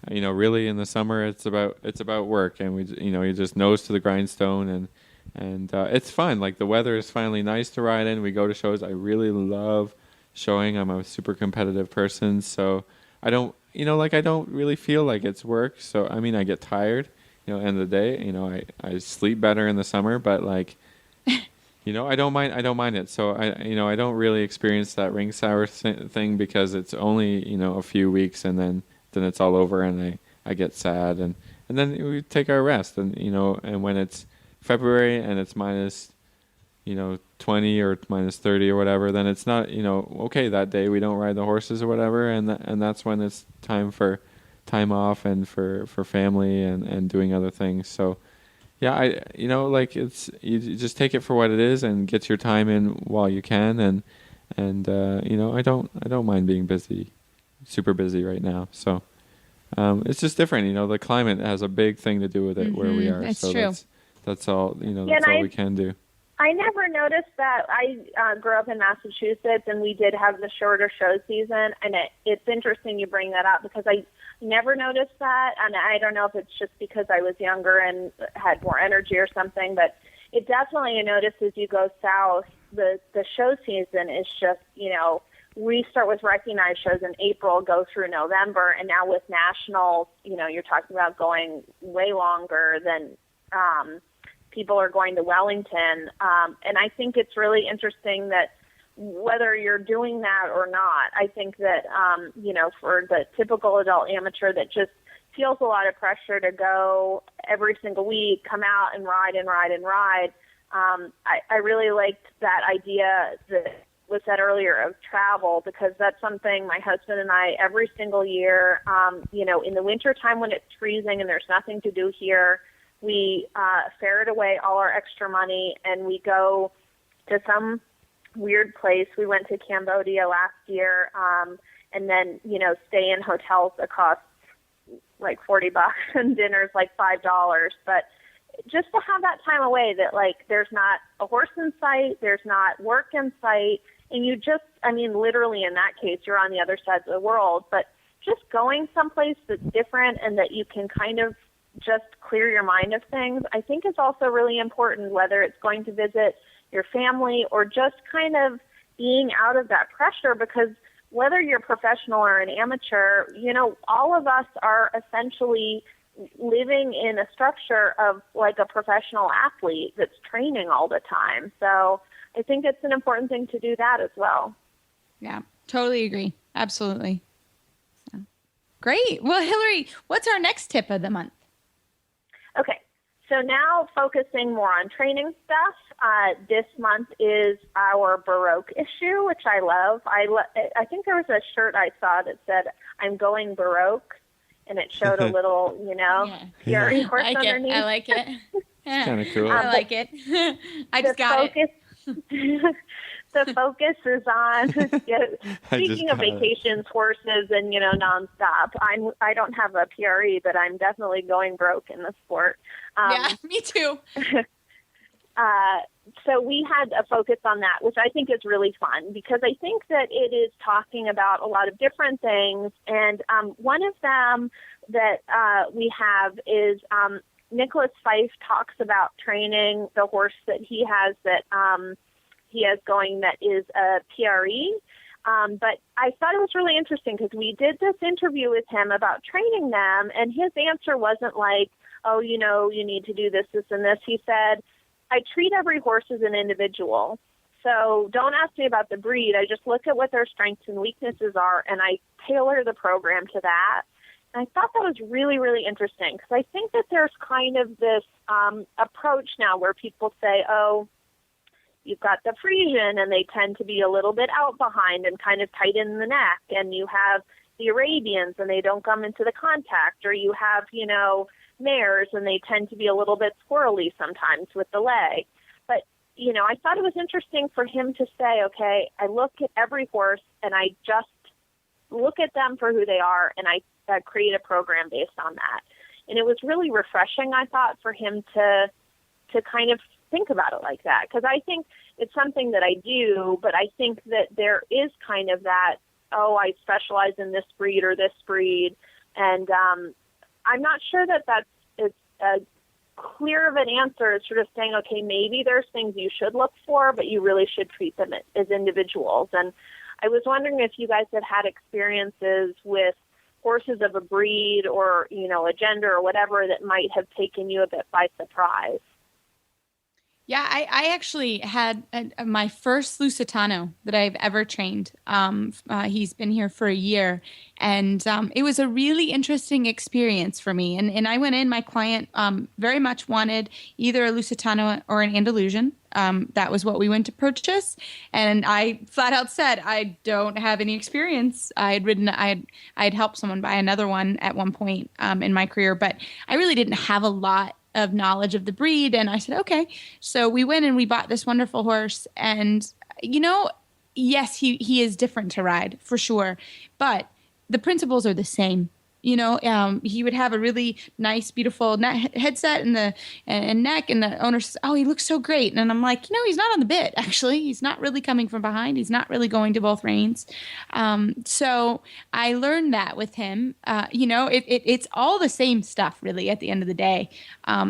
really in the summer, it's about work. And we, you just nose to the grindstone and it's fun. Like the weather is finally nice to ride in. We go to shows. I really love showing. I'm a super competitive person. So I don't really feel like it's work. So, I get tired, end of the day, I sleep better in the summer, but like, I don't mind it. So I don't really experience that ring sour thing because it's only, a few weeks and then it's all over and I get sad and then we take our rest and, and when it's February and it's minus, 20 or minus 30 or whatever, then it's not, okay, that day we don't ride the horses or whatever. And that's when it's time for time off and for family and doing other things. So, yeah, it's you just take it for what it is and get your time in while you can, and I don't mind being busy, super busy right now. So it's just different, the climate has a big thing to do with it where we are. That's so true. That's all that's all we can do. I never noticed that. I grew up in Massachusetts, and we did have the shorter show season, and it's interesting you bring that up because I never noticed that, and I don't know if it's just because I was younger and had more energy or something, but it definitely, you notice as you go south, the show season is just, we start with recognized shows in April, go through November, and now with nationals, you're talking about going way longer than people are going to Wellington, and I think it's really interesting that whether you're doing that or not, I think that, for the typical adult amateur that just feels a lot of pressure to go every single week, come out and ride, I really liked that idea that was said earlier of travel, because that's something my husband and I, every single year, in the wintertime when it's freezing and there's nothing to do here, we ferret away all our extra money and we go to some weird place. We went to Cambodia last year, and then, stay in hotels that cost like $40 and dinner's like $5. But just to have that time away that like there's not a horse in sight, there's not work in sight, and you just, literally in that case, you're on the other side of the world, but just going someplace that's different and that you can kind of just clear your mind of things, I think is also really important, whether it's going to visit your family or just kind of being out of that pressure, because whether you're professional or an amateur, all of us are essentially living in a structure of like a professional athlete that's training all the time. So I think it's an important thing to do that as well. Yeah, totally agree. Absolutely. So, great. Well, Hilary, what's our next tip of the month? Okay. So now focusing more on training stuff, this month is our Baroque issue, which I love. I think there was a shirt I saw that said, "I'm going Baroque," and it showed a little, Fury horse underneath. I like it. It's kind of cool. I like it. I just got it. The focus is on speaking of vacations, horses, and nonstop. I don't have a PRE, but I'm definitely going broke in the sport. Yeah, me too. So we had a focus on that, which I think is really fun because I think that it is talking about a lot of different things, and one of them that we have is Nicholas Fife talks about training the horse that he has going that is a PRE. But I thought it was really interesting because we did this interview with him about training them, and his answer wasn't like, oh, you need to do this, this, and this. He said, I treat every horse as an individual. So don't ask me about the breed. I just look at what their strengths and weaknesses are, and I tailor the program to that. And I thought that was really, really interesting because I think that there's kind of this approach now where people say, oh, you've got the Frisian, and they tend to be a little bit out behind and kind of tight in the neck. And you have the Arabians, and they don't come into the contact. Or you have, mares, and they tend to be a little bit squirrely sometimes with the leg. But, I thought it was interesting for him to say, okay, I look at every horse, and I just look at them for who they are, and I create a program based on that. And it was really refreshing, I thought, for him to kind of think about it like that, because I think it's something that I do, but I think that there is kind of that, oh, I specialize in this breed or this breed, and I'm not sure that it's a clear of an answer. It's sort of saying, okay, maybe there's things you should look for, but you really should treat them as individuals. And I was wondering if you guys had experiences with horses of a breed or, a gender or whatever that might have taken you a bit by surprise. Yeah, I actually had my first Lusitano that I've ever trained. He's been here for a year, and it was a really interesting experience for me. And I went in, my client very much wanted either a Lusitano or an Andalusian. That was what we went to purchase. And I flat out said, I don't have any experience. I'd helped someone buy another one at one point in my career, but I really didn't have a lot of knowledge of the breed. And I said, okay. So we went and we bought this wonderful horse. And, yes, he is different to ride for sure. But the principles are the same. He would have a really nice, beautiful headset and neck, and the owner says, oh, he looks so great. And I'm like, he's not on the bit, actually. He's not really coming from behind. He's not really going to both reins. So I learned that with him. It's all the same stuff, really, at the end of the day.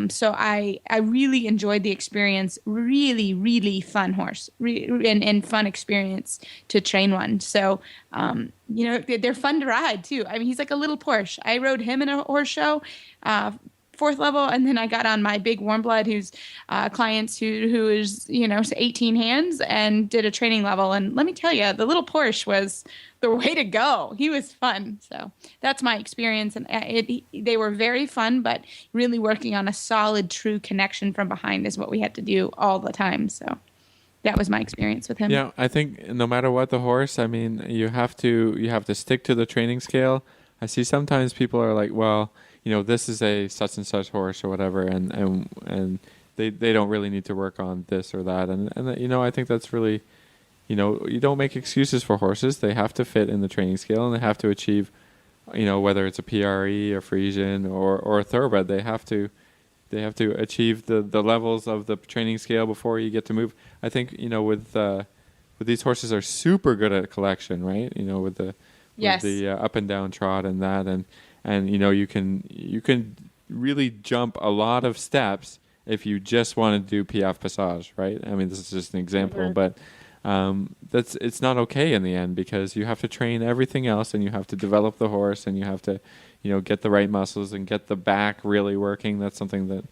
So I really enjoyed the experience. Really, really fun horse and fun experience to train one. So, they're fun to ride too. I mean, he's like a little Porsche. I rode him in a horse show, 4th level, and then I got on my big warm blood who's clients who is 18 hands and did a training level. And let me tell you, the little Porsche was the way to go. He was fun. So that's my experience, and they were very fun, but really working on a solid, true connection from behind is what we had to do all the time. So that was my experience with him. Yeah, I think no matter what the horse, I mean, you have to stick to the training scale. I see sometimes people are like, well, this is a such and such horse or whatever, and they don't really need to work on this or that, and I think that's really you don't make excuses for horses. They have to fit in the training scale, and they have to achieve, whether it's a PRE or Friesian or a thoroughbred, they have to achieve the levels of the training scale before you get to move. I think with these horses are super good at collection, right? With the Yes. with the up and down trot and that, and you can really jump a lot of steps if you just want to do Piaffe Passage, right? I mean, this is just an example, but it's not okay in the end, because you have to train everything else, and you have to develop the horse, and you have to get the right muscles and get the back really working. That's something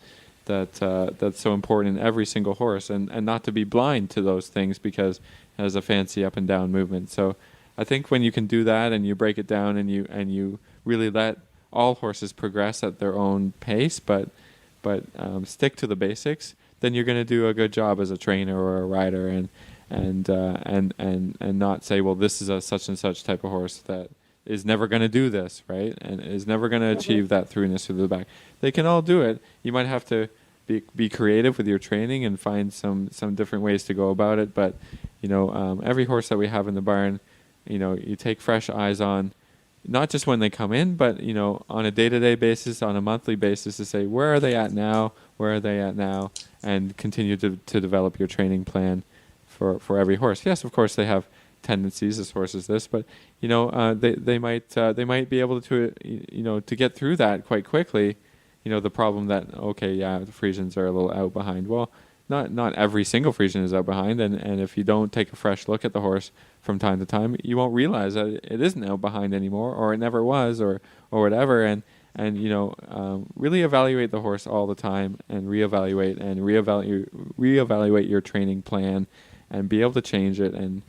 that's so important in every single horse, and not to be blind to those things because it has a fancy up and down movement. So I think when you can do that and you break it down and you really let all horses progress at their own pace, but stick to the basics, then you're going to do a good job as a trainer or a rider, and not say, well, this is a such and such type of horse that is never going to do this, right? And is never going to achieve that throughness through the back. They can all do it. You might have to be creative with your training and find some different ways to go about it. But every horse that we have in the barn, you take fresh eyes on, not just when they come in, but on a day-to-day basis, on a monthly basis, to say, where are they at now? Where are they at now? And continue to develop your training plan for every horse. Yes, of course they have tendencies. This horse is this, but they might be able to to get through that quite quickly. The problem that the Friesians are a little out behind. Well, not every single Friesian is out behind, and if you don't take a fresh look at the horse from time to time, you won't realize that it isn't out behind anymore, or it never was, or whatever. And really evaluate the horse all the time, and reevaluate your training plan, and be able to change it. And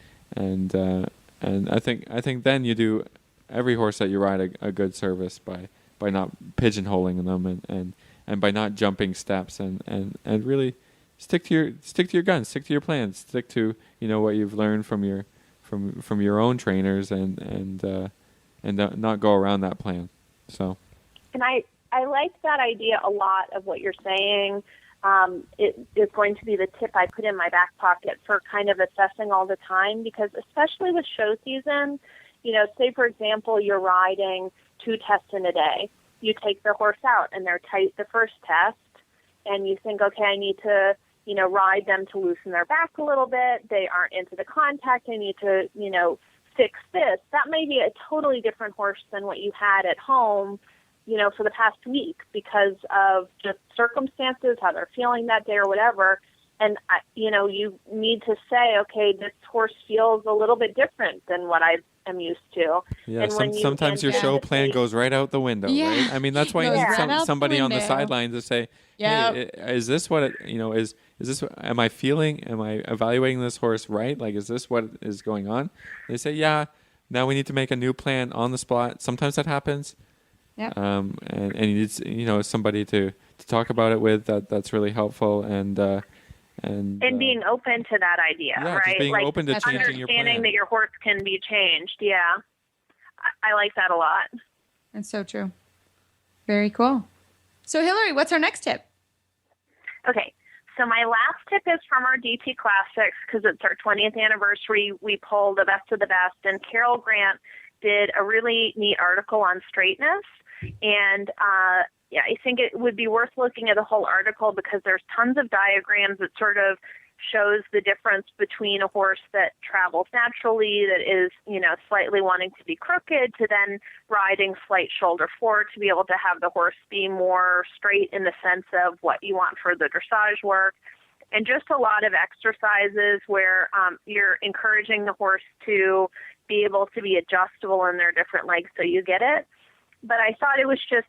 I think then you do every horse that you ride a good service by not pigeonholing them, and by not jumping steps, and really stick to your guns, stick to your plans, stick to what you've learned from your own trainers, and not go around that plan. So. And I like that idea a lot of what you're saying. It is going to be the tip I put in my back pocket for kind of assessing all the time, because especially with show season, say for example, you're riding 2 tests in a day. You take the horse out and they're tight the first test, and you think, okay, I need to, ride them to loosen their back a little bit. They aren't into the contact. I need to, fix this. That may be a totally different horse than what you had at home, for the past week, because of just circumstances, how they're feeling that day or whatever. And, you need to say, okay, this horse feels a little bit different than what I am used to. Yeah, sometimes your show plan goes right out the window, right? I mean, that's why you need somebody on the sideline to say, hey, is this what is this, am I evaluating this horse right? Like, is this what is going on? They say, yeah, now we need to make a new plan on the spot. Sometimes that happens. Yeah. And you need somebody to talk about it with. That's really helpful, and being open to that idea, right? Just being open to changing your plan. Understanding that your horse can be changed. Yeah, I like that a lot. That's so true. Very cool. So Hilary, what's our next tip? Okay. So my last tip is from our DT Classics, because it's our 20th anniversary. We pulled the best of the best, and Carol Grant did a really neat article on straightness. And I think it would be worth looking at the whole article, because there's tons of diagrams that sort of shows the difference between a horse that travels naturally, that is, slightly wanting to be crooked, to then riding slight shoulder forward to be able to have the horse be more straight in the sense of what you want for the dressage work. And just a lot of exercises where you're encouraging the horse to be able to be adjustable in their different legs so you get it. But I thought it was just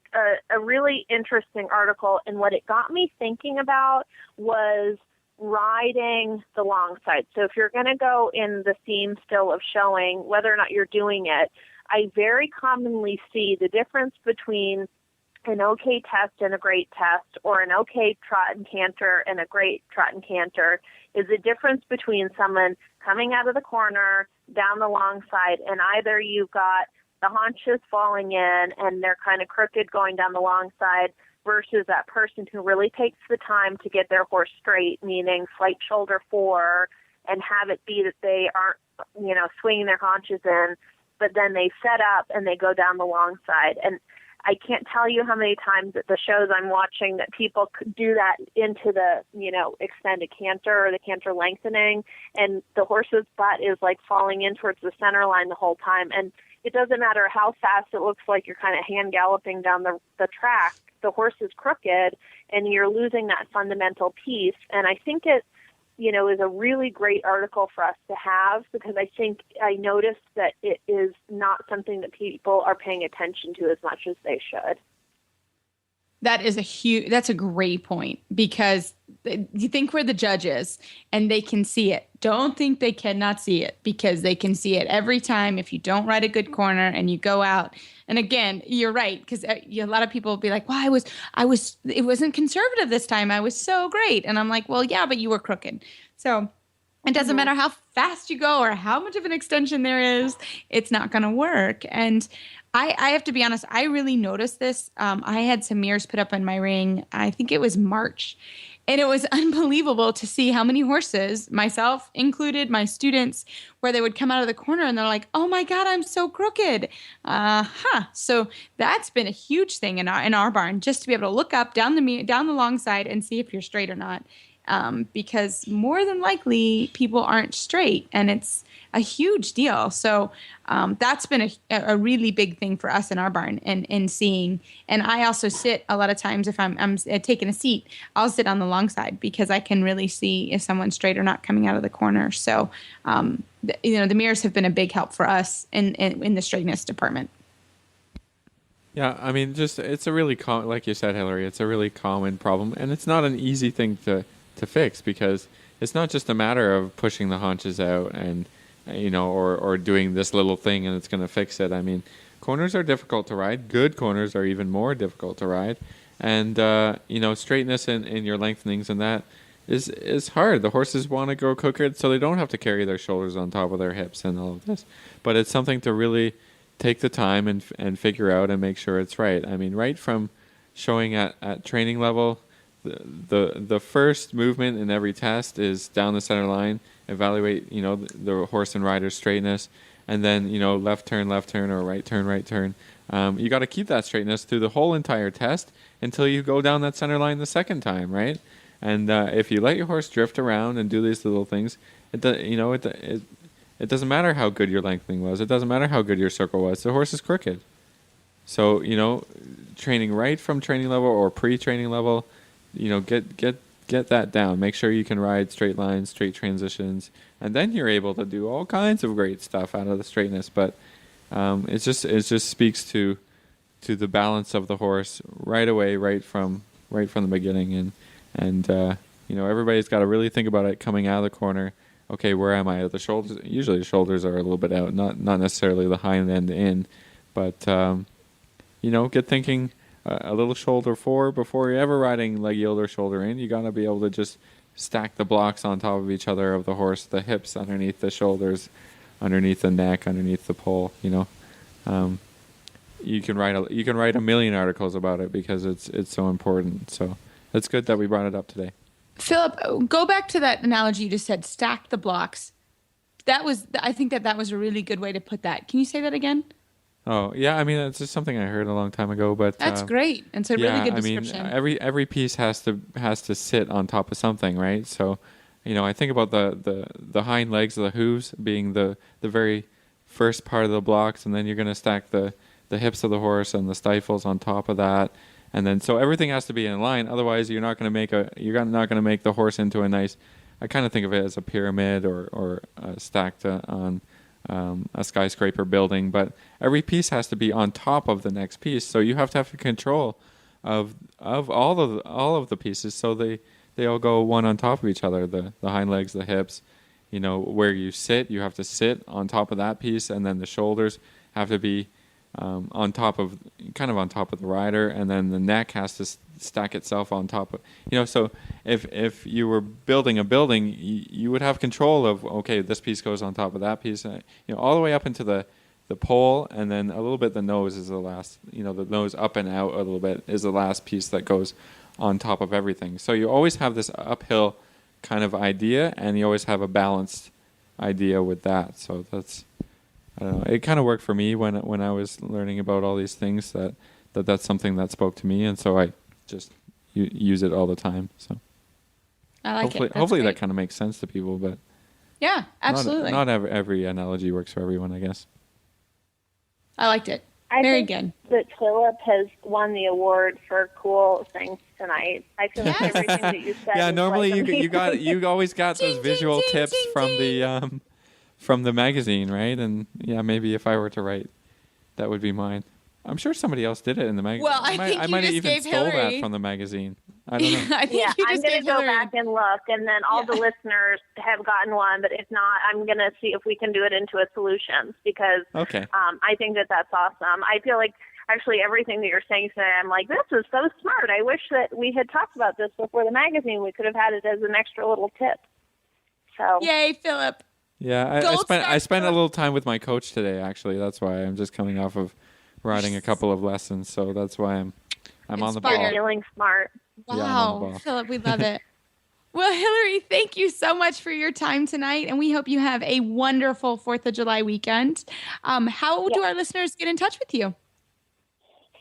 a really interesting article, and what it got me thinking about was riding the long side. So if you're going to go in the theme still of showing, whether or not you're doing it, I very commonly see the difference between an okay test and a great test, or an okay trot and canter and a great trot and canter, is the difference between someone coming out of the corner down the long side, and either you've got the haunches falling in and they're kind of crooked going down the long side, versus that person who really takes the time to get their horse straight, meaning slight shoulder fore, and have it be that they aren't, swinging their haunches in, but then they set up and they go down the long side. And I can't tell you how many times at the shows I'm watching that people could do that into the, extended canter or the canter lengthening, and the horse's butt is like falling in towards the center line the whole time. And it doesn't matter how fast it looks like you're kind of hand galloping down the track, the horse is crooked and you're losing that fundamental piece. And I think it, is a really great article for us to have, because I noticed that it is not something that people are paying attention to as much as they should. That's a great point, because you think we're the judges and they can see it. Don't think they cannot see it, because they can see it every time if you don't ride a good corner and you go out. And again, you're right, because a lot of people will be like, well, it wasn't conservative this time. I was so great. And I'm like, well, yeah, but you were crooked. So it doesn't matter how fast you go or how much of an extension there is, it's not going to work. And I have to be honest, I really noticed this. I had some mirrors put up in my ring, I think it was March. And it was unbelievable to see how many horses, myself included, my students, where they would come out of the corner and they're like, oh my God, I'm so crooked. So that's been a huge thing in our barn, just to be able to look up down the long side and see if you're straight or not. Because more than likely people aren't straight, and it's a huge deal. So that's been a really big thing for us in our barn and seeing. And I also sit a lot of times if I'm taking a seat, I'll sit on the long side, because I can really see if someone's straight or not coming out of the corner. So, the mirrors have been a big help for us in the straightness department. Yeah, I mean, it's a really like you said, Hilary, it's a really common problem, and it's not an easy thing to fix, because it's not just a matter of pushing the haunches out and or doing this little thing and it's going to fix it. I mean, corners are difficult to ride. Good corners are even more difficult to ride, and straightness in your lengthenings and that is hard. The horses want to go crooked so they don't have to carry their shoulders on top of their hips and all of this. But it's something to really take the time and figure out and make sure it's right. I mean, right from showing at training level, the first movement in every test is down the center line, evaluate the horse and rider's straightness, and then left turn, or right turn. You got to keep that straightness through the whole entire test until you go down that center line the second time, right? And if you let your horse drift around and do these little things, it doesn't matter how good your lengthening was. It doesn't matter how good your circle was. The horse is crooked. So training right from training level or pre-training level, get that down. Make sure you can ride straight lines, straight transitions, and then you're able to do all kinds of great stuff out of the straightness. But it just speaks to the balance of the horse right away, right from the beginning, and everybody's got to really think about it coming out of the corner. Okay, where am I? The shoulders. Usually the shoulders are a little bit out, not necessarily the hind end in, but get thinking. A little shoulder forward before you're ever riding leg yield or shoulder in. You got to be able to just stack the blocks on top of each other of the horse, the hips underneath the shoulders, underneath the neck, underneath the pole. You can write a million articles about it because it's so important. So it's good that we brought it up today. Philip, go back to that analogy you just said, stack the blocks. I think that was a really good way to put that. Can you say that again? Oh, yeah, I mean, it's just something I heard a long time ago, but... That's great. It's a really good description. I mean, every piece has to sit on top of something, right? So, I think about the hind legs of the hooves being the very first part of the blocks, and then you're going to stack the hips of the horse and the stifles on top of that. And then, so everything has to be in line, otherwise you're not going to make the horse into a nice... I kind of think of it as a pyramid or stacked on... a skyscraper building, but every piece has to be on top of the next piece. So you have to have control of all of the pieces, so they all go one on top of each other. The hind legs, the hips, where you sit, you have to sit on top of that piece, and then the shoulders have to be on top of the rider, and then the neck has to stack itself on top of, so if you were building a building, you would have control of, okay, this piece goes on top of that piece, all the way up into the pole, and then a little bit the nose is the last, the nose up and out a little bit is the last piece that goes on top of everything. So you always have this uphill kind of idea, and you always have a balanced idea with that. So that's, I don't know. It kind of worked for me when I was learning about all these things, that's something that spoke to me, and so I just use it all the time. So I like it. Hopefully that kind of makes sense to people, but yeah, absolutely. Not every analogy works for everyone, I guess. I liked it. I Very think good. that Philip has won the award for cool things tonight. I feel like everything that you said. Yeah, is normally like you always got those visual tips from the magazine, right? And yeah, maybe if I were to write, that would be mine. I'm sure somebody else did it in the magazine. Well, I think I you might have just even gave stole Hilary. that from the magazine. I don't know. I think Yeah, you I'm just going to gave go Hilary. back and look, and then all the listeners have gotten one. But if not, I'm going to see if we can do it into a solutions, because Okay. I think that that's awesome. I feel like actually everything that you're saying today, I'm like, this is so smart. I wish that we had talked about this before the magazine. We could have had it as an extra little tip. So Yay, Philip. Yeah, Gold I star spent a Philip. little time with my coach today. Actually, that's why I'm just coming off of riding a couple of lessons. So that's why I'm on the Inspired. ball. feeling smart. Yeah, I'm on the Wow, ball. Philip, we love it. Well, Hilary, thank you so much for your time tonight, and we hope you have a wonderful 4th of July weekend. How do our listeners get in touch with you?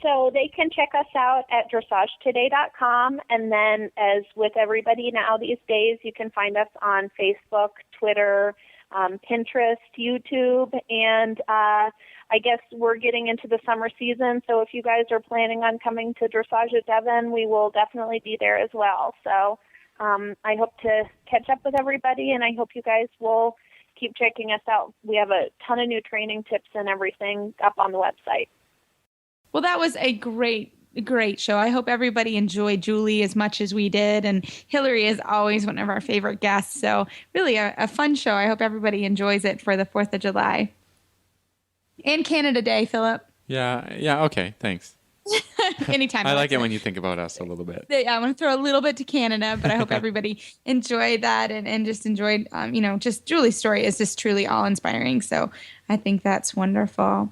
So they can check us out at dressagetoday.com. And then, as with everybody now these days, you can find us on Facebook, Twitter, Pinterest, YouTube. And I guess we're getting into the summer season. So if you guys are planning on coming to Dressage at Devon, we will definitely be there as well. So I hope to catch up with everybody, and I hope you guys will keep checking us out. We have a ton of new training tips and everything up on the website. Well, that was a great show. I hope everybody enjoyed Julie as much as we did. And Hilary is always one of our favorite guests. So really a fun show. I hope everybody enjoys it for the 4th of July. And Canada Day, Philip. Yeah. Okay. Thanks. Anytime. I like it when you think about us a little bit. Yeah, I'm going to throw a little bit to Canada, but I hope everybody enjoyed that and just enjoyed, just Julie's story is just truly awe-inspiring. So I think that's wonderful.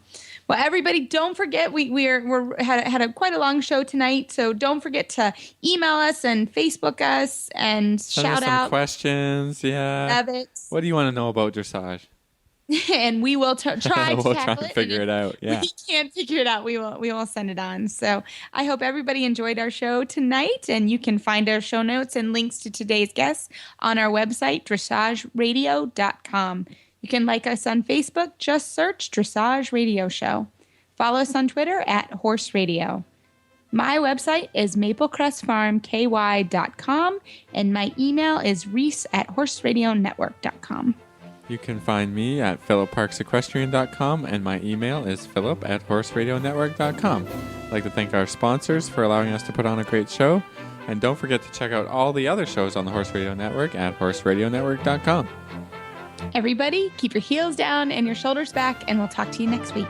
Well, everybody, don't forget we had quite a long show tonight, so don't forget to email us and Facebook us and Send us shout some out. questions. Yeah. Love it. What do you want to know about dressage? And we will try to We'll try tackle and it. figure And it out. if Yeah. we can't figure it out, we will send it on. So I hope everybody enjoyed our show tonight, and you can find our show notes and links to today's guests on our website, dressageradio.com. You can like us on Facebook. Just search Dressage Radio Show. Follow us on Twitter at Horse Radio. My website is maplecrestfarmky.com, and my email is reese@horseradionetwork.com. You can find me at philipparksequestrian.com, and my email is philip@horseradionetwork.com. I'd like to thank our sponsors for allowing us to put on a great show. And don't forget to check out all the other shows on the Horse Radio Network at horseradionetwork.com. Everybody, keep your heels down and your shoulders back, and we'll talk to you next week.